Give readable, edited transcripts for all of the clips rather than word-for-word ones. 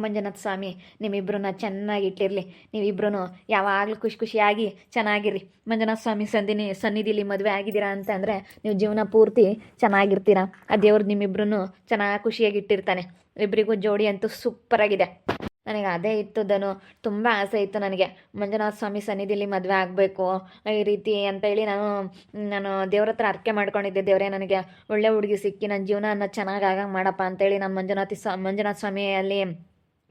ಮಂಜುನಾಥ ಸ್ವಾಮಿ ನಿಮ್ಮಿಬ್ರನ್ನ ಚೆನ್ನಾಗಿ ಇಟ್ಟಿರಲಿ. ನೀವಿಬ್ರು ಯಾವಾಗಲೂ ಖುಷಿ ಖುಷಿಯಾಗಿ ಚೆನ್ನಾಗಿರಿ. ಮಂಜುನಾಥ ಸ್ವಾಮಿ ಸನ್ನಿಧಿಲಿ ಮದುವೆ ಆಗಿದ್ದೀರಾ ಅಂತಂದರೆ ನೀವು ಜೀವನ ಪೂರ್ತಿ ಚೆನ್ನಾಗಿರ್ತೀರಾ. ಆ ದೇವ್ರು ನಿಮ್ಮಿಬ್ರು ಚೆನ್ನಾಗಿ ಖುಷಿಯಾಗಿ ಇಟ್ಟಿರ್ತಾನೆ. ಇಬ್ಬರಿಗೂ ಜೋಡಿ ಅಂತೂ ಸೂಪರಾಗಿದೆ. ನನಗೆ ಅದೇ ಇತ್ತು ತುಂಬ ಆಸೆ ಇತ್ತು ನನಗೆ ಮಂಜುನಾಥ ಸ್ವಾಮಿ ಸನ್ನಿಧಿಲಿ ಮದುವೆ ಆಗಬೇಕು ಈ ರೀತಿ ಅಂತೇಳಿ ನಾನು ದೇವ್ರ ಹತ್ರ ಅರ್ಕೆ ಮಾಡ್ಕೊಂಡಿದ್ದೆ. ದೇವರೇ ನನಗೆ ಒಳ್ಳೆ ಹುಡುಗಿ ಸಿಕ್ಕಿ ನನ್ನ ಜೀವನ ಚೆನ್ನಾಗಿ ಆಗಂಗೆ ಮಾಡಪ್ಪ ಅಂತೇಳಿ ನಾನು ಮಂಜುನಾಥ ಸ್ವಾಮಿಯಲ್ಲಿ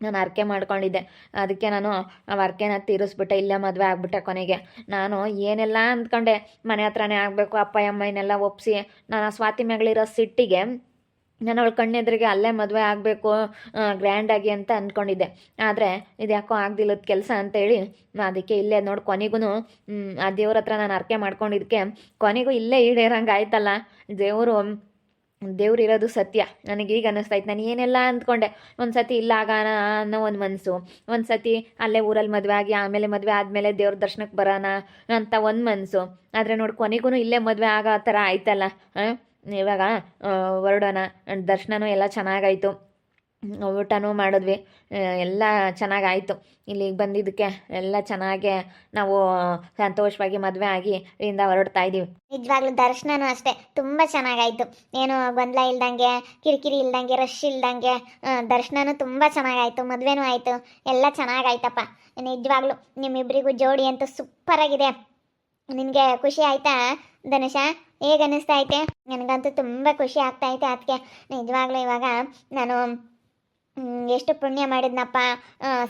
ನಾನು ಅರ್ಕೆ ಮಾಡ್ಕೊಂಡಿದ್ದೆ. ಅದಕ್ಕೆ ನಾನು ಆ ಅರ್ಕೆನ ತೀರಿಸ್ಬಿಟ್ಟೆ. ಇಲ್ಲೇ ಮದುವೆ ಆಗ್ಬಿಟ್ಟೆ. ಕೊನೆಗೆ ನಾನು ಏನೆಲ್ಲ ಅಂದ್ಕೊಂಡೆ, ಮನೆ ಹತ್ರನೇ ಆಗಬೇಕು ಅಪ್ಪ ಅಮ್ಮನೆಲ್ಲ ಒಪ್ಪಿಸಿ ನಾನು ಸ್ವಾತಿ ಮ್ಯಾಗಳಿರೋ ಸಿಟ್ಟಿಗೆ ನಾನು ಅವಳ ಕಣ್ಣೆದ್ರಿಗೆ ಅಲ್ಲೇ ಮದುವೆ ಆಗಬೇಕು ಗ್ರ್ಯಾಂಡಾಗಿ ಅಂತ ಅಂದ್ಕೊಂಡಿದ್ದೆ. ಆದರೆ ಇದು ಯಾಕೋ ಆಗ್ದಿಲ್ಲದ ಕೆಲಸ ಅಂತೇಳಿ ಅದಕ್ಕೆ ಇಲ್ಲೇ ನೋಡಿ ಕೊನೆಗೂ ಆ ದೇವ್ರ ಹತ್ರ ನಾನು ಅರ್ಕೆ ಮಾಡ್ಕೊಂಡಿದ್ದಕ್ಕೆ ಕೊನೆಗೂ ಇಲ್ಲೇ ಈಡೇರಂಗೆ ಆಯ್ತಲ್ಲ. ದೇವ್ರು ಇರೋದು ಸತ್ಯ. ನನಗೀಗ ಅನ್ನಿಸ್ತಾಯ್ತು. ನಾನು ಏನೆಲ್ಲ ಅಂದ್ಕೊಂಡೆ, ಒಂದು ಸತಿ ಇಲ್ಲ ಆಗೋಣ ಅನ್ನೋ ಒಂದು ಮನಸ್ಸು, ಒಂದು ಸತಿ ಅಲ್ಲೇ ಊರಲ್ಲಿ ಮದುವೆ ಆಗಿ ಆಮೇಲೆ ಮದುವೆ ಆದಮೇಲೆ ದೇವ್ರ ದರ್ಶನಕ್ಕೆ ಬರೋಣ ಅಂತ ಒಂದು ಮನಸ್ಸು. ಆದರೆ ನೋಡಿ ಕೊನೆಗೂ ಇಲ್ಲೇ ಮದುವೆ ಆಗೋ ಥರ ಆಯ್ತಲ್ಲ. ಇವಾಗ ಹೊರಡೋಣ. ದರ್ಶನನೂ ಎಲ್ಲ ಚೆನ್ನಾಗಾಯಿತು, ಊಟನೂ ಮಾಡಿದ್ವಿ, ಎಲ್ಲ ಚೆನ್ನಾಗಾಯಿತು. ಇಲ್ಲಿಗೆ ಬಂದಿದ್ದಕ್ಕೆ ಎಲ್ಲ ಚೆನ್ನಾಗೆ ನಾವು ಸಂತೋಷವಾಗಿ ಮದುವೆ ಆಗಿ ಇಲ್ಲಿಂದ ಹೊರಡ್ತಾ ಇದ್ದೀವಿ. ನಿಜವಾಗ್ಲೂ ದರ್ಶನನೂ ಅಷ್ಟೇ ತುಂಬ ಚೆನ್ನಾಗಾಯಿತು. ಏನು ಗೊಂದಲ ಇಲ್ದಂಗೆ, ಕಿರಿಕಿರಿ ಇಲ್ದಂಗೆ, ರಶ್ ಇಲ್ದಂಗೆ ದರ್ಶನನೂ ತುಂಬ ಚೆನ್ನಾಗಾಯಿತು. ಮದುವೆನೂ ಆಯಿತು, ಎಲ್ಲ ಚೆನ್ನಾಗಾಯ್ತಪ್ಪ. ನಿಜವಾಗ್ಲೂ ನಿಮ್ಮಿಬ್ಬರಿಗೂ ಜೋಡಿ ಅಂತೂ ಸೂಪರಾಗಿದೆ. ನಿನಗೆ ಖುಷಿ ಆಯಿತಾ ಧನುಷ? ಹೇಗೆ ಅನ್ನಿಸ್ತಾ ಐತೆ? ನನಗಂತೂ ತುಂಬ ಖುಷಿ ಆಗ್ತಾ ಐತೆ. ಅದಕ್ಕೆ ನಿಜವಾಗ್ಲೂ ಇವಾಗ ನಾನು ಎಷ್ಟು ಪುಣ್ಯ ಮಾಡಿದ್ನಪ್ಪ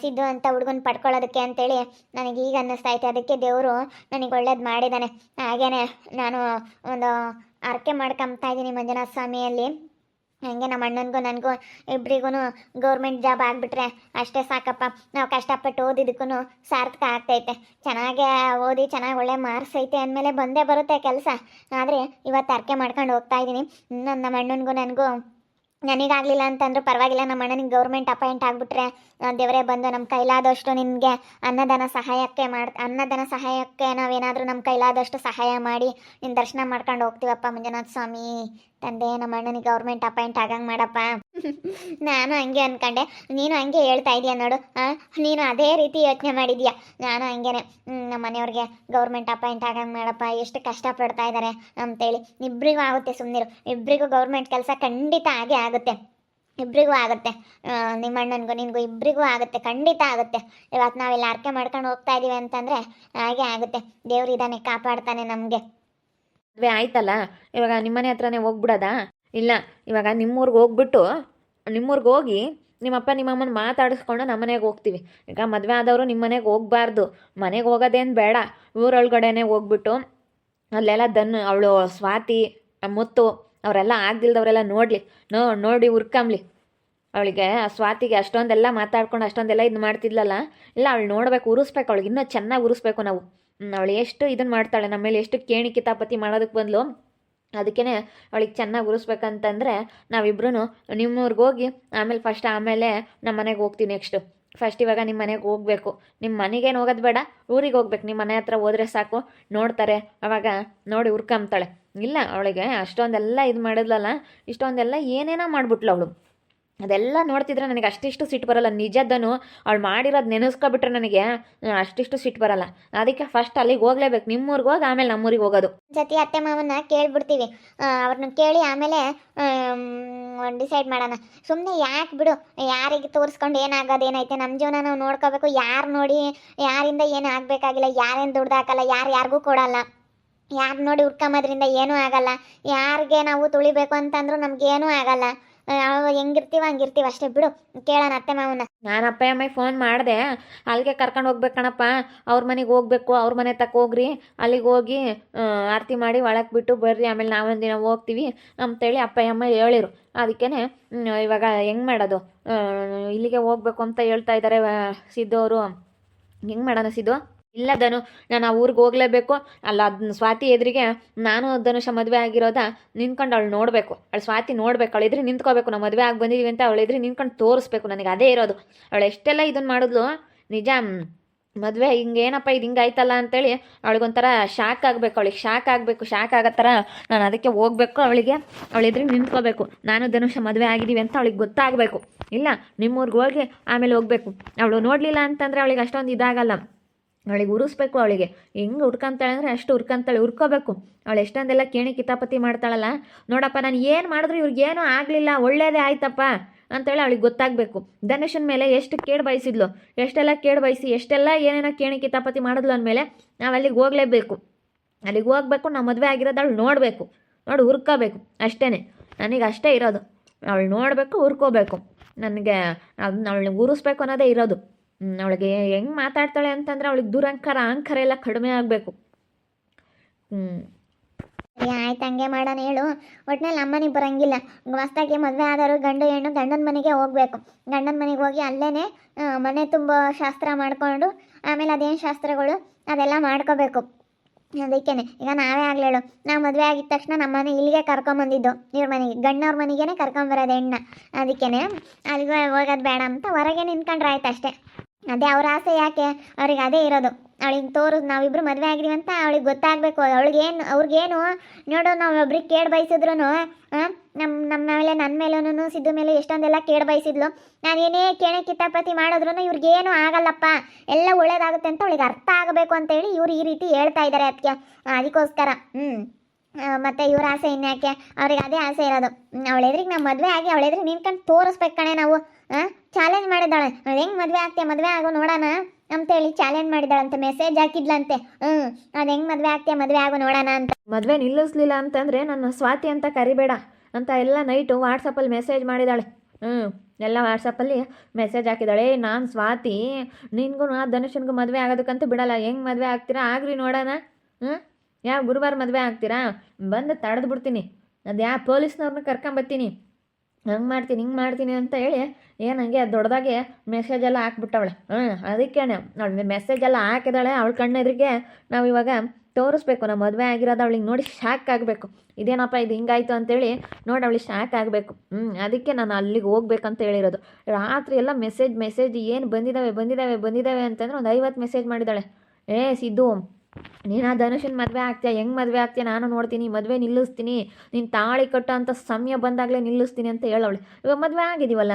ಸಿದ್ದು ಅಂತ ಹುಡುಗನ ಪಡ್ಕೊಳ್ಳೋದಕ್ಕೆ ಅಂತೇಳಿ ನನಗೆ ಈಗ ಅನ್ನಿಸ್ತಾ ಐತೆ. ಅದಕ್ಕೆ ದೇವರು ನನಗೆ ಒಳ್ಳೇದು ಮಾಡಿದ್ದಾನೆ. ಹಾಗೇನೆ ನಾನು ಒಂದು ಅರ್ಕೆ ಮಾಡ್ಕೊಂಬ್ತಾ ಇದ್ದೀನಿ ಮಂಜುನಾಥ ಸ್ವಾಮಿಯಲ್ಲಿ. ಹಂಗೆ ನಮ್ಮ ಅಣ್ಣನಿಗೂ ನನಗೂ ಇಬ್ಬರಿಗೂ ಗೌರ್ಮೆಂಟ್ ಜಾಬ್ ಆಗಿಬಿಟ್ರೆ ಅಷ್ಟೇ ಸಾಕಪ್ಪ. ನಾವು ಕಷ್ಟಪಟ್ಟು ಓದಿದ್ದಕ್ಕೂ ಸಾರ್ಥಕ ಆಗ್ತೈತೆ. ಚೆನ್ನಾಗೇ ಓದಿ ಚೆನ್ನಾಗಿ ಒಳ್ಳೆ ಮಾರ್ಕ್ಸ್ ಐತೆ ಅಂದಮೇಲೆ ಬಂದೇ ಬರುತ್ತೆ ಕೆಲಸ. ಆದರೆ ಇವತ್ತು ಅರ್ಕೆ ಮಾಡ್ಕೊಂಡು ಹೋಗ್ತಾ ಇದ್ದೀನಿ. ನಮ್ಮ ಅಣ್ಣನಿಗೂ ನನಗೂ ನನಗಾಗಲಿಲ್ಲ ಅಂತಂದ್ರೂ ಪರವಾಗಿಲ್ಲ, ನಮ್ಮ ಅಣ್ಣನಿಗೆ ಗೌರ್ಮೆಂಟ್ ಅಪಾಯಿಂಟ್ ಆಗಿಬಿಟ್ರೆ ದೇವರೇ ಬಂದು ನಮ್ಮ ಕೈಲಾದಷ್ಟು ನಿನಗೆ ಅನ್ನದಾನ ಸಹಾಯಕ್ಕೆ ನಾವೇನಾದರೂ ನಮ್ಮ ಕೈಲಾದಷ್ಟು ಸಹಾಯ ಮಾಡಿ ನಿನ್ನ ದರ್ಶನ ಮಾಡ್ಕೊಂಡು ಹೋಗ್ತೀವಪ್ಪ ಮಂಜುನಾಥ ಸ್ವಾಮಿ ತಂದೆ. ನಮ್ಮ ಅಣ್ಣನಿಗೆ ಗೌರ್ಮೆಂಟ್ ಅಪಾಯಿಂಟ್ ಆಗಂಗೆ ಮಾಡಪ್ಪ. ನಾನು ಹಂಗೆ ಅಂದ್ಕೊಂಡೆ, ನೀನು ಹಂಗೆ ಹೇಳ್ತಾ ಇದೀಯ ನೋಡು. ನೀನು ಅದೇ ರೀತಿ ಯೋಚನೆ ಮಾಡಿದ್ಯಾ. ನಾನು ಹಂಗೇನೆ ನಮ್ಮ ಮನೆಯವ್ರಿಗೆ ಗೌರ್ಮೆಂಟ್ ಅಪಾಯಿಂಟ್ ಆಗಂಗೆ ಮಾಡಪ್ಪ, ಎಷ್ಟು ಕಷ್ಟಪಡ್ತಾ ಇದ್ದಾರೆ ಅಂತೇಳಿ. ಇಬ್ಬರಿಗೂ ಆಗುತ್ತೆ, ಸುಮ್ಮನಿರು. ಇಬ್ಬರಿಗೂ ಗೌರ್ಮೆಂಟ್ ಕೆಲಸ ಖಂಡಿತ ಆಗೇ ಆಗುತ್ತೆ. ಇಬ್ಬರಿಗೂ ಆಗುತ್ತೆ. ನಿಮ್ಮ ಅಣ್ಣನಿಗೂ ನಿನಗೂ ಇಬ್ಬರಿಗೂ ಆಗುತ್ತೆ, ಖಂಡಿತ ಆಗುತ್ತೆ. ಇವತ್ತು ನಾವೆಲ್ಲ ಅರ್ಕೆ ಮಾಡ್ಕೊಂಡು ಹೋಗ್ತಾ ಇದ್ದೀವಿ ಅಂತಂದರೆ ಹಾಗೆ ಆಗುತ್ತೆ. ದೇವ್ರಿದ್ದಾನೆ, ಕಾಪಾಡ್ತಾನೆ ನಮಗೆ. ಮದುವೆ ಆಯ್ತಲ್ಲ, ಇವಾಗ ನಿಮ್ಮನೆ ಹತ್ರನೇ ಹೋಗ್ಬಿಡೋದಾ? ಇಲ್ಲ, ಇವಾಗ ನಿಮ್ಮೂರ್ಗೆ ಹೋಗ್ಬಿಟ್ಟು ನಿಮ್ಮೂರ್ಗೆ ಹೋಗಿ ನಿಮ್ಮಪ್ಪ ನಿಮ್ಮಮ್ಮನ ಮಾತಾಡಿಸ್ಕೊಂಡು ನಮ್ಮ ಮನೆಗೆ ಹೋಗ್ತೀವಿ. ಈಗ ಮದುವೆ ಆದವರು ನಿಮ್ಮ ಮನೆಗೆ ಹೋಗಬಾರ್ದು. ಮನೆಗೆ ಹೋಗೋದೇನು ಬೇಡ, ಊರೊಳಗಡೆನೆ ಹೋಗ್ಬಿಟ್ಟು ಅಲ್ಲೆಲ್ಲ ಅವಳು ಸ್ವಾತಿ ಮುತ್ತು ಅವರೆಲ್ಲ ಆಗ್ದಿಲ್ದವರೆಲ್ಲ ನೋಡಿ ಹುರ್ಕಂಬ್ಲಿ. ಅವಳಿಗೆ ಆ ಸ್ವಾತಿಗೆ ಅಷ್ಟೊಂದೆಲ್ಲ ಮಾತಾಡ್ಕೊಂಡು ಅಷ್ಟೊಂದೆಲ್ಲ ಇದು ಮಾಡ್ತಿದ್ಲಲ್ಲ, ಇಲ್ಲ ಅವಳು ನೋಡ್ಬೇಕು, ಉರಿಸ್ಬೇಕು. ಅವಳಿಗೆ ಇನ್ನೂ ಚೆನ್ನಾಗಿ ಉರಿಸ್ಬೇಕು ನಾವು. ಅವಳು ಎಷ್ಟು ಇದನ್ನು ಮಾಡ್ತಾಳೆ, ನಮ್ಮ ಮೇಲೆ ಎಷ್ಟು ಕೇಣಿ ಕಿತಾಪತಿ ಮಾಡೋದಕ್ಕೆ ಬಂದ್ಲು. ಅದಕ್ಕೇ ಅವಳಿಗೆ ಚೆನ್ನಾಗಿ ಉರಿಸ್ಬೇಕಂತಂದರೆ ನಾವಿಬ್ರು ನಿಮ್ಮೂರ್ಗೆ ಹೋಗಿ ಆಮೇಲೆ ನಮ್ಮ ಮನೆಗೆ ಹೋಗ್ತೀವಿ. ಫಸ್ಟ್ ಇವಾಗ ನಿಮ್ಮ ಮನೆಗೆ ಹೋಗಬೇಕು. ನಿಮ್ಮ ಮನೆಗೇನು ಹೋಗೋದು ಬೇಡ, ಊರಿಗೆ ಹೋಗ್ಬೇಕು. ನಿಮ್ಮ ಮನೆ ಹತ್ರ ಹೋದರೆ ಸಾಕು, ನೋಡ್ತಾರೆ. ಅವಾಗ ನೋಡಿ ಹುರ್ಕೊಂಬ್ತಾಳೆ. ಇಲ್ಲ, ಅವಳಿಗೆ ಅಷ್ಟೊಂದೆಲ್ಲ ಇದು ಮಾಡಿದ್ಲಲ್ಲ, ಇಷ್ಟೊಂದೆಲ್ಲ ಏನೇನೋ ಮಾಡಿಬಿಟ್ಲು ಅವಳು. ಅದೆಲ್ಲ ನೋಡ್ತಿದ್ರೆ ನನಗೆ ಅಷ್ಟಿಷ್ಟು ಸಿಟ್ಟು ಬರೋಲ್ಲ. ನಿಜದ್ದನು ಅವಳು ಮಾಡಿರೋದು ನೆನೆಸ್ಕೊಬಿಟ್ರೆ ನನಗೆ ಅಷ್ಟಿಷ್ಟು ಸಿಟ್ಟು ಬರೋಲ್ಲ. ಅದಕ್ಕೆ ಫಸ್ಟ್ ಅಲ್ಲಿಗೆ ಹೋಗ್ಲೇಬೇಕು. ನಿಮ್ಮೂರಿಗೆ ಹೋಗಿ ಆಮೇಲೆ ನಮ್ಮೂರಿಗೆ ಹೋಗೋದು. ಜೊತೆ ಅತ್ತೆ ಮಾವನ್ನ ಕೇಳ್ಬಿಡ್ತೀವಿ. ಅವ್ರನ್ನ ಕೇಳಿ ಆಮೇಲೆ ಡಿಸೈಡ್ ಮಾಡೋಣ. ಸುಮ್ಮನೆ ಯಾಕೆ ಬಿಡು, ಯಾರಿಗೆ ತೋರಿಸ್ಕೊಂಡು ಏನಾಗೋದು ಏನೈತೆ? ನಮ್ಮ ಜೀವನ ನಾವು ನೋಡ್ಕೋಬೇಕು. ಯಾರು ನೋಡಿ ಯಾರಿಂದ ಏನು ಆಗಬೇಕಾಗಿಲ್ಲ. ಯಾರೇನು ದುಡ್ದು ಹಾಕಲ್ಲ, ಯಾರಿಗೂ ಕೊಡಲ್ಲ. ಯಾರು ನೋಡಿ ಹುಡ್ಕೊಂಬೋದ್ರಿಂದ ಏನೂ ಆಗಲ್ಲ. ಯಾರಿಗೆ ನಾವು ತುಳಿಬೇಕು ಅಂತಂದ್ರೂ ನಮಗೇನೂ ಆಗಲ್ಲ. ಹೆಂಗಿರ್ತೀವ ಹಂಗಿರ್ತೀವಿ ಅಷ್ಟೇ ಬಿಡು. ಕೇಳೋಣ ಅತ್ತೆ ಮಾವನ್ನ. ನಾನು ಅಪ್ಪ ಅಮ್ಮಗೆ ಫೋನ್ ಮಾಡಿದೆ, ಅಲ್ಲಿಗೆ ಕರ್ಕೊಂಡು ಹೋಗ್ಬೇಕು ಕಣಪ್ಪ, ಅವ್ರ ಮನೆಗೆ ಹೋಗ್ಬೇಕು, ಅವ್ರ ಮನೆ ತಕ್ಕ ಹೋಗ್ರಿ, ಅಲ್ಲಿಗೆ ಹೋಗಿ ಆರತಿ ಮಾಡಿ ಒಳಗೆ ಬಿಟ್ಟು ಬರ್ರಿ, ಆಮೇಲೆ ನಾವೊಂದಿನ ಹೋಗ್ತೀವಿ ಅಂತೇಳಿ ಅಪ್ಪ ಅಮ್ಮ ಹೇಳಿರು. ಅದಕ್ಕೇ ಇವಾಗ ಹೆಂಗೆ ಮಾಡೋದು? ಇಲ್ಲಿಗೆ ಹೋಗ್ಬೇಕು ಅಂತ ಹೇಳ್ತಾ ಇದ್ದಾರೆ ಸಿದ್ದು ಅವರು. ಹೆಂಗೆ ಮಾಡೋಣ ಸಿದ್ದು? ಇಲ್ಲ ನಾನು ಆ ಊರಿಗೆ ಹೋಗಲೇಬೇಕು. ಅಲ್ಲ ಅದನ್ನ ಸ್ವಾತಿ ಎದುರಿಗೆ ನಾನು ಧನುಷ ಮದುವೆ ಆಗಿರೋದ ನಿಂತ್ಕೊಂಡು ಅವಳು ನೋಡಬೇಕು. ಅವಳು ಸ್ವಾತಿ ನೋಡ್ಬೇಕು. ಅವಳು ಎದುರು ನಿಂತ್ಕೋಬೇಕು. ನಾವು ಮದುವೆ ಆಗಿ ಬಂದಿದ್ದೀವಿ ಅಂತ ಅವಳು ಎದುರು ನಿಂತ್ಕೊಂಡು ತೋರಿಸ್ಬೇಕು. ನನಗೆ ಅದೇ ಇರೋದು. ಅವಳು ಎಷ್ಟೆಲ್ಲ ಇದನ್ನು ಮಾಡಿದ್ಲು ನಿಜ. ಮದುವೆ ಹಿಂಗೇನಪ್ಪ ಇದು ಹಿಂಗಾಯ್ತಲ್ಲ ಅಂತೇಳಿ ಅವಳಿಗೊಂಥರ ಶಾಕ್ ಆಗಬೇಕು. ಅವಳಿಗೆ ಶಾಕ್ ಆಗೋ ಥರ ನಾನು ಅದಕ್ಕೆ ಹೋಗ್ಬೇಕು. ಅವಳ ಎದುರಿಗೆ ನಿಂತ್ಕೋಬೇಕು. ನಾನು ಧನುಷ ಮದುವೆ ಆಗಿದ್ದೀವಿ ಅಂತ ಅವಳಿಗೆ ಗೊತ್ತಾಗಬೇಕು. ಇಲ್ಲ ನಿಮ್ಮೂರ್ಗೆ ಹೋಗಿ ಆಮೇಲೆ ಹೋಗ್ಬೇಕು. ಅವಳು ನೋಡಲಿಲ್ಲ ಅಂತಂದರೆ ಅವಳಿಗೆ ಅಷ್ಟೊಂದು ಇದಾಗಲ್ಲ. ಅವಳಿಗೆ ಉರಿಸ್ಬೇಕು. ಅವಳಿಗೆ ಹೆಂಗೆ ಹುರ್ಕೊಂತಾಳೆ ಅಂದರೆ ಅಷ್ಟು ಹುರ್ಕೊಂತಾಳೆ, ಹುರ್ಕೋಬೇಕು. ಅವಳು ಎಷ್ಟೊಂದೆಲ್ಲ ಕೇಣಿ ಕಿತಾಪತಿ ಮಾಡ್ತಾಳಲ್ಲ. ನೋಡಪ್ಪ ನಾನು ಏನು ಮಾಡಿದ್ರು ಇವ್ರಿಗೇನೂ ಆಗಲಿಲ್ಲ, ಒಳ್ಳೇದೇ ಆಯ್ತಪ್ಪ ಅಂತೇಳಿ ಅವಳಿಗೆ ಗೊತ್ತಾಗಬೇಕು. ಧನುಷನ ಮೇಲೆ ಎಷ್ಟು ಕೇಡು ಬಯಸಿದ್ಲು, ಎಷ್ಟೆಲ್ಲ ಕೇಡು ಬಯಸಿ ಎಷ್ಟೆಲ್ಲ ಏನೇನೋ ಕೇಣಿ ಕಿತಾಪತಿ ಮಾಡಿದ್ಲು ಅಂದಮೇಲೆ ನಾವು ಅಲ್ಲಿಗೆ ಹೋಗಲೇಬೇಕು. ಅಲ್ಲಿಗೆ ಹೋಗ್ಬೇಕು. ನಾವು ಮದುವೆ ಆಗಿರೋದು ಅವಳು ನೋಡಬೇಕು, ನೋಡಿ ಹುರ್ಕೋಬೇಕು. ಅಷ್ಟೇ, ನನಗೆ ಅಷ್ಟೇ ಇರೋದು. ಅವಳು ನೋಡಬೇಕು, ಹುರ್ಕೋಬೇಕು. ನನಗೆ ಅದನ್ನ ಅವಳನ್ನ ಉರಿಸ್ಬೇಕು ಅನ್ನೋದೇ ಇರೋದು. ಅವಳಿಗೆ ಹೆಂಗೆ ಮಾತಾಡ್ತಾಳೆ ಅಂತಂದರೆ ಅವಳಿಗೆ ದುರಂಕಾರ ಅಹಂಕಾರ ಎಲ್ಲ ಕಡಿಮೆ ಆಗಬೇಕು. ಸರಿ ಆಯ್ತು, ಹಂಗೆ ಮಾಡೋಣ ಹೇಳು. ಒಟ್ನಲ್ಲಿ ನಮ್ಮನೆಗೆ ಬರೋಂಗಿಲ್ಲ. ಹೊಸ್ದಾಗಿ ಮದುವೆ ಆದವರು ಗಂಡು ಹೆಣ್ಣು ಗಂಡನ ಮನೆಗೆ ಹೋಗಬೇಕು. ಗಂಡನ ಮನೆಗೆ ಹೋಗಿ ಅಲ್ಲೇ ಮನೆ ತುಂಬ ಶಾಸ್ತ್ರ ಮಾಡಿಕೊಂಡು ಆಮೇಲೆ ಅದೇನು ಶಾಸ್ತ್ರಗಳು ಅದೆಲ್ಲ ಮಾಡ್ಕೋಬೇಕು. ಅದಕ್ಕೇನೆ ಈಗ ನಾವೇ ಆಗಲೇಳು, ನಾವು ಮದುವೆ ಆಗಿದ ತಕ್ಷಣ ನಮ್ಮ ಮನೆ ಇಲ್ಲಿಗೆ ಕರ್ಕೊಂಬಂದಿದ್ದು, ಇವ್ರ ಮನೆಗೆ ಗಂಡವ್ರ ಮನೆಗೇ ಕರ್ಕೊಂಬರೋದು ಹೆಣ್ಣ. ಅದಕ್ಕೇನೆ ಅಲ್ಲಿಗೆ ಹೋಗೋದು ಬೇಡ ಅಂತ ಹೊರಗೆ ನಿಂತ್ಕೊಂಡ್ರೆ ಆಯ್ತು ಅಷ್ಟೇ. ಅದೇ ಅವ್ರ ಆಸೆ, ಯಾಕೆ ಅವ್ರಿಗೆ ಅದೇ ಇರೋದು. ಅವಳಿಗೆ ತೋರಿಸ್ ನಾವಿಬ್ರು ಮದುವೆ ಆಗಿದೀವಿ ಅಂತ ಅವಳಿಗೆ ಗೊತ್ತಾಗಬೇಕು. ಅವ್ರಿಗೇನು ನೋಡು, ನಾವು ಒಬ್ರಿಗೆ ಕೇಡು ಬಯಸಿದ್ರು ನಮ್ಮ ಮೇಲೆ ನನ್ನ ಮೇಲೂ ಸಿದ್ದು ಮೇಲೆ ಎಷ್ಟೊಂದೆಲ್ಲ ಕೇಡು ಬಯಸಿದ್ಲು. ನಾನು ಏನೇ ಕೇಣೆ ಕಿತಾಪತಿ ಮಾಡಿದ್ರು ಇವ್ರಿಗೇನು ಆಗಲ್ಲಪ್ಪ, ಎಲ್ಲ ಒಳ್ಳೇದಾಗುತ್ತೆ ಅಂತ ಅವಳಿಗೆ ಅರ್ಥ ಆಗಬೇಕು ಅಂತೇಳಿ ಇವ್ರು ಈ ರೀತಿ ಹೇಳ್ತಾ ಇದ್ದಾರೆ. ಅದಕ್ಕೋಸ್ಕರ ಮತ್ತು ಇವ್ರ ಆಸೆ ಇನ್ಯಾಕೆ, ಅವ್ರಿಗೆ ಅದೇ ಆಸೆ ಇರೋದು. ಅವಳೆದ್ರಿಗೆ ನಾವು ಮದುವೆ ಆಗಿ ಅವಳೆದ್ರಿಗೆ ನಿಂತ್ಕೊಂಡು ತೋರಿಸ್ಬೇಕು ಕಣೆ ನಾವು. ಚಾಲೆಂಜ್ ಮಾಡಿದ್ದಾಳೆ, ಹೆಂಗೆ ಮದುವೆ ಆಗ್ತೀಯ, ಮದುವೆ ಆಗೋ ನೋಡೋಣ ಅಂತೇಳಿ ಚಾಲೆಂಜ್ ಮಾಡಿದಾಳಂತೆ, ಮೆಸೇಜ್ ಹಾಕಿದ್ಲಂತೆ. ಅದು ಹೆಂಗೆ ಮದುವೆ ಆಗ್ತೀಯ, ಮದುವೆ ಆಗೋ ನೋಡೋಣ ಅಂತ. ಮದುವೆ ನಿಲ್ಲಿಸ್ಲಿಲ್ಲ ಅಂತಂದರೆ ನನ್ನ ಸ್ವಾತಿ ಅಂತ ಕರಿಬೇಡ ಅಂತ ಎಲ್ಲ ನೈಟು ವಾಟ್ಸಪ್ಪಲ್ಲಿ ಮೆಸೇಜ್ ಮಾಡಿದ್ದಾಳೆ. ಎಲ್ಲ ವಾಟ್ಸಪ್ಪಲ್ಲಿ ಮೆಸೇಜ್ ಹಾಕಿದ್ದಾಳೆ. ನಾನು ಸ್ವಾತಿ ನಿನ್ಗೂ ಧನುಷನ್ಗೂ ಮದುವೆ ಆಗೋದಕ್ಕಂತೂ ಬಿಡಲ್ಲ, ಹೆಂಗೆ ಮದುವೆ ಆಗ್ತೀರಾ ಆಗ್ರಿ ನೋಡೋಣ. ಯಾವ ಗುರುವಾರ ಮದುವೆ ಆಗ್ತೀರಾ, ಬಂದು ತಡೆದು ಬಿಡ್ತೀನಿ, ಅದು ಯಾವ ಪೊಲೀಸ್ನವ್ರನ್ನ ಕರ್ಕೊಂಬರ್ತೀನಿ, ಹಂಗೆ ಮಾಡ್ತೀನಿ ಹಿಂಗೆ ಮಾಡ್ತೀನಿ ಅಂತ ಹೇಳಿ ಏನಂಗೆ ದೊಡ್ಡದಾಗೆ ಮೆಸೇಜೆಲ್ಲ ಹಾಕ್ಬಿಟ್ಟವಳೆ. ಅದಕ್ಕೇನೆ ಅವಳು ಮೆಸೇಜೆಲ್ಲ ಹಾಕಿದಾಳೆ. ಅವಳ ಕಣ್ಣೆದ್ರಿಗೆ ನಾವು ಇವಾಗ ತೋರಿಸ್ಬೇಕು ನಮ್ಮ ಮದುವೆ ಆಗಿರೋದು. ಅವಳಿಗೆ ನೋಡಿ ಶಾಕ್ ಆಗಬೇಕು, ಇದೇನಪ್ಪ ಇದು ಹಿಂಗಾಯ್ತು ಅಂತೇಳಿ ನೋಡಿ ಅವಳಿಗೆ ಶಾಕ್ ಆಗಬೇಕು. ಅದಕ್ಕೆ ನಾನು ಅಲ್ಲಿಗೆ ಹೋಗ್ಬೇಕಂತ ಹೇಳಿರೋದು. ರಾತ್ರಿ ಎಲ್ಲ ಮೆಸೇಜ್ ಏನು ಬಂದಿದ್ದಾವೆ ಅಂತಂದರೆ ಒಂದು 50 ಮೆಸೇಜ್ ಮಾಡಿದ್ದಾಳೆ. ಸಿದ್ದು, ನೀನು ಆ ಧನುಷನ್ ಮದುವೆ ಆಗ್ತೀಯ, ಹೆಂಗೆ ಮದುವೆ ಆಗ್ತೀಯ ನಾನು ನೋಡ್ತೀನಿ, ಮದುವೆ ನಿಲ್ಲಿಸ್ತೀನಿ, ನೀನು ತಾಳಿ ಕಟ್ಟೋ ಅಂಥ ಸಮಯ ಬಂದಾಗಲೇ ನಿಲ್ಲಿಸ್ತೀನಿ ಅಂತ ಹೇಳವಳೆ. ಇವಾಗ ಮದುವೆ ಆಗಿದ್ದೀವಲ್ಲ,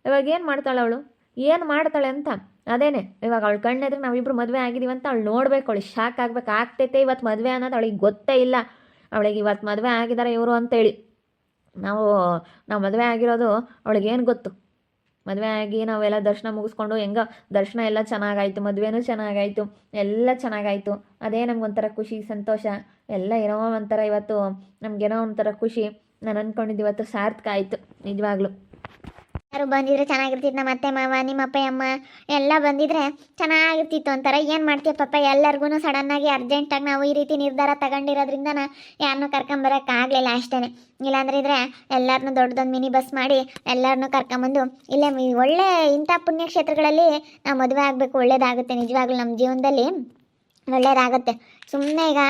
ಇವಾಗ ಏನು ಮಾಡ್ತಾಳೆ ಅವಳು, ಏನು ಮಾಡ್ತಾಳೆ ಅಂತ. ಅದೇನೆ ಇವಾಗ ಅವಳು ಕಣ್ಣೆದ್ರೆ ನಾವಿಬ್ರು ಮದುವೆ ಆಗಿದ್ದೀವಿ ಅಂತ ಅವಳು ನೋಡ್ಬೇಕು, ಅವಳಿಗೆ ಶಾಕ್ ಆಗ್ಬೇಕು. ಆಗ್ತೈತೆ ಇವತ್ತು ಮದುವೆ ಅನ್ನೋದು ಅವಳಿಗೆ ಗೊತ್ತೇ ಇಲ್ಲ. ಅವಳಿಗೆ ಇವತ್ತು ಮದುವೆ ಆಗಿದ್ದಾರೆ ಇವರು ಅಂತೇಳಿ. ನಾವು ಮದುವೆ ಆಗಿರೋದು ಅವಳಿಗೇನು ಗೊತ್ತು. ಮದುವೆ ಆಗಿ ನಾವೆಲ್ಲ ದರ್ಶನ ಮುಗಿಸ್ಕೊಂಡು ಹೆಂಗೋ ದರ್ಶನ ಎಲ್ಲ ಚೆನ್ನಾಗಾಯಿತು, ಮದುವೆನೂ ಚೆನ್ನಾಗಾಯಿತು, ಎಲ್ಲ ಚೆನ್ನಾಗಾಯಿತು. ಅದೇ ನಮ್ಗೊಂಥರ ಖುಷಿ ಸಂತೋಷ ಎಲ್ಲ ಏನೋ ಒಂಥರ ಇವತ್ತು ನಮಗೇನೋ ಒಂಥರ ಖುಷಿ. ನಾನು ಅಂದ್ಕೊಂಡಿದ್ದು ಇವತ್ತು ಸಾರ್ಥಕ ಆಯಿತು ನಿಜವಾಗ್ಲೂ. ಯಾರು ಬಂದಿದ್ರೆ ಚೆನ್ನಾಗಿರ್ತಿತ್ತು, ನಮ್ಮ ಅತ್ತೆ ಮಾವ ನಿಮ್ಮ ಅಪ್ಪ ಅಮ್ಮ ಎಲ್ಲ ಬಂದಿದ್ರೆ ಚೆನ್ನಾಗಿರ್ತಿತ್ತು. ಒಂಥರ ಏನು ಮಾಡ್ತೀವಿ ಪಾಪ, ಎಲ್ಲರಿಗೂ ಸಡನ್ನಾಗಿ ಅರ್ಜೆಂಟಾಗಿ ನಾವು ಈ ರೀತಿ ನಿರ್ಧಾರ ತಗೊಂಡಿರೋದ್ರಿಂದ ಯಾರನ್ನೂ ಕರ್ಕೊಂಬರೋಕ್ಕಾಗಲಿಲ್ಲ ಅಷ್ಟೇ. ಇಲ್ಲಾಂದ್ರೆ ಇದ್ರೆ ಎಲ್ಲರನ್ನೂ ದೊಡ್ಡದೊಂದು ಮಿನಿ ಬಸ್ ಮಾಡಿ ಎಲ್ಲರನ್ನೂ ಕರ್ಕೊಂಬಂದು ಇಲ್ಲೇ ಒಳ್ಳೆ ಇಂಥ ಪುಣ್ಯಕ್ಷೇತ್ರಗಳಲ್ಲಿ ನಾವು ಮದುವೆ ಆಗಬೇಕು, ಒಳ್ಳೇದಾಗುತ್ತೆ ನಿಜವಾಗ್ಲೂ ನಮ್ಮ ಜೀವನದಲ್ಲಿ ಒಳ್ಳೇದಾಗುತ್ತೆ. ಸುಮ್ಮನೆ ಈಗ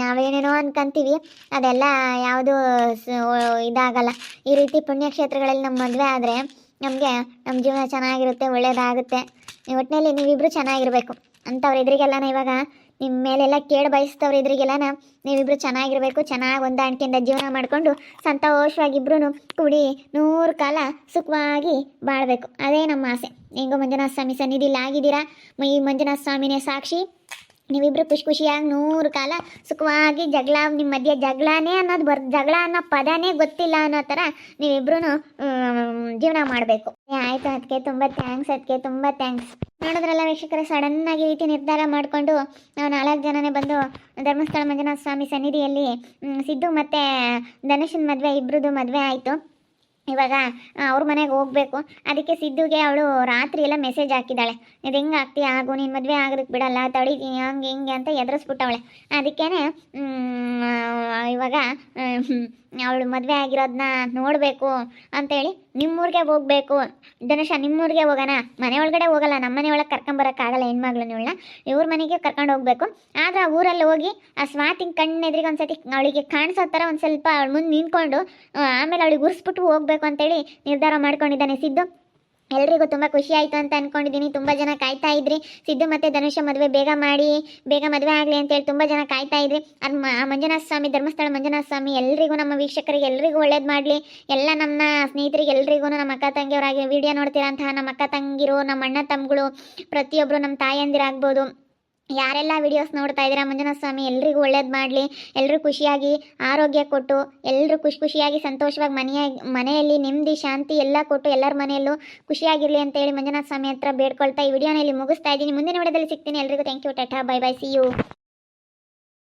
ನಾವೇನೇನೋ ಅನ್ಕೊಂತೀವಿ, ಅದೆಲ್ಲ ಯಾವುದು ಇದಾಗಲ್ಲ. ಈ ರೀತಿ ಪುಣ್ಯಕ್ಷೇತ್ರಗಳಲ್ಲಿ ನಮ್ಮ ಮದುವೆ ಆದರೆ ನಮಗೆ ನಮ್ಮ ಜೀವನ ಚೆನ್ನಾಗಿರುತ್ತೆ, ಒಳ್ಳೇದಾಗುತ್ತೆ. ಒಟ್ಟಿನಲ್ಲಿ ನೀವಿಬ್ಬರು ಚೆನ್ನಾಗಿರಬೇಕು ಅಂಥವ್ರು ಎದುರಿಗೆಲ್ಲನ ಇವಾಗ ನಿಮ್ಮ ಮೇಲೆಲ್ಲ ಕೇಳು ಬಯಸ್ತವ್ರು ಎದುರಿಗೆಲ್ಲನ ನೀವಿಬ್ಬರು ಚೆನ್ನಾಗಿರಬೇಕು. ಚೆನ್ನಾಗಿ ಹೊಂದಾಣಿಕೆಯಿಂದ ಜೀವನ ಮಾಡಿಕೊಂಡು ಸಂತೋಷವಾಗಿ ಇಬ್ಬರೂ ಕೂಡಿ 100 ಕಾಲ ಸುಖವಾಗಿ ಬಾಳಬೇಕು. ಅದೇ ನಮ್ಮ ಆಸೆ. ಹೆಂಗೋ ಮಂಜುನಾಥ ಸ್ವಾಮಿ ಸನ್ನಿಧಿಲಿ ಆಗಿದ್ದೀರಾ, ಈ ಮಂಜುನಾಥ ಸ್ವಾಮಿನೇ ಸಾಕ್ಷಿ. ನೀವಿಬ್ಬರು ಖುಷಿಯಾಗಿ 100 ಕಾಲ ಸುಖವಾಗಿ ಜಗಳ, ನಿಮ್ಮ ಮಧ್ಯೆ ಜಗಳನೇ ಅನ್ನೋದು ಜಗಳ ಅನ್ನೋ ಪದನೇ ಗೊತ್ತಿಲ್ಲ ಅನ್ನೋ ಥರ ನೀವಿಬ್ರು ಜೀವನ ಮಾಡಬೇಕು. ಆಯಿತು, ಅದಕ್ಕೆ ತುಂಬ ಥ್ಯಾಂಕ್ಸ್. ನೋಡಿದ್ರಲ್ಲ ವೀಕ್ಷಕರೇ, ಸಡನ್ನಾಗಿ ಈ ರೀತಿ ನಿರ್ಧಾರ ಮಾಡಿಕೊಂಡು ನಾವು 4 ಜನನೇ ಬಂದು ಧರ್ಮಸ್ಥಳ ಮಂಜುನಾಥ ಸ್ವಾಮಿ ಸನ್ನಿಧಿಯಲ್ಲಿ ಸಿದ್ದು ಮತ್ತು ಧನುಷನ್ ಮದುವೆ ಇಬ್ಬರದು ಮದುವೆ ಆಯಿತು. ಇವಾಗ ಅವ್ರ ಮನೆಗೆ ಹೋಗಬೇಕು. ಅದಕ್ಕೆ ಸಿದ್ದುಗೆ ಅವಳು ರಾತ್ರಿ ಎಲ್ಲ ಮೆಸೇಜ್ ಹಾಕಿದ್ದಾಳೆ, ಇದು ಹೆಂಗೆ ಆಗ್ತೀಯ ಆಗು, ನೀನು ಮದುವೆ ಆಗೋದಕ್ಕೆ ಬಿಡಲ್ಲ, ತಡೀತೀನಿ ಹಂಗೆ ಹಿಂಗೆ ಅಂತ ಎದುರಿಸ್ಬಿಟ್ಟವಳೆ. ಅದಕ್ಕೇ ಇವಾಗ ಅವಳು ಮದುವೆ ಆಗಿರೋದನ್ನ ನೋಡಬೇಕು ಅಂತೇಳಿ ನಿಮ್ಮೂರಿಗೆ ಹೋಗಬೇಕು. ಧನುಷ ನಿಮ್ಮೂರಿಗೆ ಹೋಗೋಣ, ಮನೆ ಒಳಗಡೆ ಹೋಗಲ್ಲ, ನಮ್ಮ ಮನೆ ಒಳಗೆ ಕರ್ಕೊಂಬರೋಕ್ಕಾಗಲ್ಲ ಹೆಣ್ಮಗ್ಳು ಇವಳನ್ನ, ಇವ್ರ ಮನೆಗೆ ಕರ್ಕೊಂಡು ಹೋಗ್ಬೇಕು. ಆದ್ರೆ ಆ ಊರಲ್ಲಿ ಹೋಗಿ ಆ ಸ್ವಾತಿ ಕಣ್ಣೆದ್ರಿಗೆ ಒಂದ್ಸತಿ ಅವಳಿಗೆ ಕಾಣಿಸೋ ಥರ ಒಂದು ಸ್ವಲ್ಪ ಅವಳು ಮುಂದೆ ನಿಂತ್ಕೊಂಡು ಆಮೇಲೆ ಅವಳಿಗೆ ಉರಿಸ್ಬಿಟ್ಟು ಹೋಗ್ಬೇಕು ಅಂತೇಳಿ ನಿರ್ಧಾರ ಮಾಡ್ಕೊಂಡಿದ್ದಾನೆ ಸಿದ್ದು. ಎಲ್ರಿಗೂ ತುಂಬ ಖುಷಿ ಆಯಿತು ಅಂತ ಅಂದ್ಕೊಂಡಿದ್ದೀನಿ. ತುಂಬ ಜನ ಕಾಯ್ತಾ ಇದ್ರಿ ಸಿದ್ದು ಮತ್ತು ಧನುಷ ಮದುವೆ ಬೇಗ ಮಾಡಿ, ಬೇಗ ಮದುವೆ ಆಗಲಿ ಅಂತೇಳಿ ತುಂಬ ಜನ ಕಾಯ್ತಾ ಇದ್ರಿ. ಅದು ಮಂಜುನಾಥ ಸ್ವಾಮಿ, ಧರ್ಮಸ್ಥಳ ಮಂಜುನಾಥ ಸ್ವಾಮಿ ಎಲ್ರಿಗೂ, ನಮ್ಮ ವೀಕ್ಷಕರಿಗೆ ಎಲ್ರಿಗೂ ಒಳ್ಳೇದು ಮಾಡಲಿ. ಎಲ್ಲ ನಮ್ಮ ಸ್ನೇಹಿತರಿಗೆ ಎಲ್ರಿಗೂ, ನಮ್ಮ ಅಕ್ಕ ತಂಗಿಯವರಾಗಿ ವಿಡಿಯೋ ನೋಡ್ತಿರೋಂತಹ ನಮ್ಮ ಅಕ್ಕ ತಂಗಿರು, ನಮ್ಮ ಅಣ್ಣ ತಮ್ಮಗಳು, ಪ್ರತಿಯೊಬ್ಬರು ನಮ್ಮ ತಾಯಂದಿರಾಗ್ಬೋದು, ಯಾರೆಲ್ಲ ವಿಡಿಯೋಸ್ ನೋಡ್ತಾ ಇದ್ದೀರಾ, ಮಂಜುನಾಥ ಸ್ವಾಮಿ ಎಲ್ರಿಗೂ ಒಳ್ಳೇದು ಮಾಡಲಿ. ಎಲ್ಲರೂ ಖುಷಿಯಾಗಿ ಆರೋಗ್ಯ ಕೊಟ್ಟು, ಎಲ್ಲರೂ ಖುಷಿಯಾಗಿ ಸಂತೋಷವಾಗಿ ಮನೆಯಲ್ಲಿ ನೆಮ್ಮದಿ ಶಾಂತಿ ಎಲ್ಲ ಕೊಟ್ಟು, ಎಲ್ಲರ ಮನೆಯಲ್ಲೂ ಖುಷಿಯಾಗಿರಲಿ ಅಂತ ಹೇಳಿ ಮಂಜುನಾಥ ಸ್ವಾಮಿ ಹತ್ರ ಬೇಡ್ಕೊಳ್ತಾ ಈ ವಿಡಿಯೋನ ಇಲ್ಲಿ ಮುಗಿಸ್ತಾ ಇದ್ದೀನಿ. ಮುಂದಿನ ವಿಡಿಯೋದಲ್ಲಿ ಸಿಗ್ತೀನಿ. ಎಲ್ರಿಗೂ thank you, ta-ta, bye bye, see you.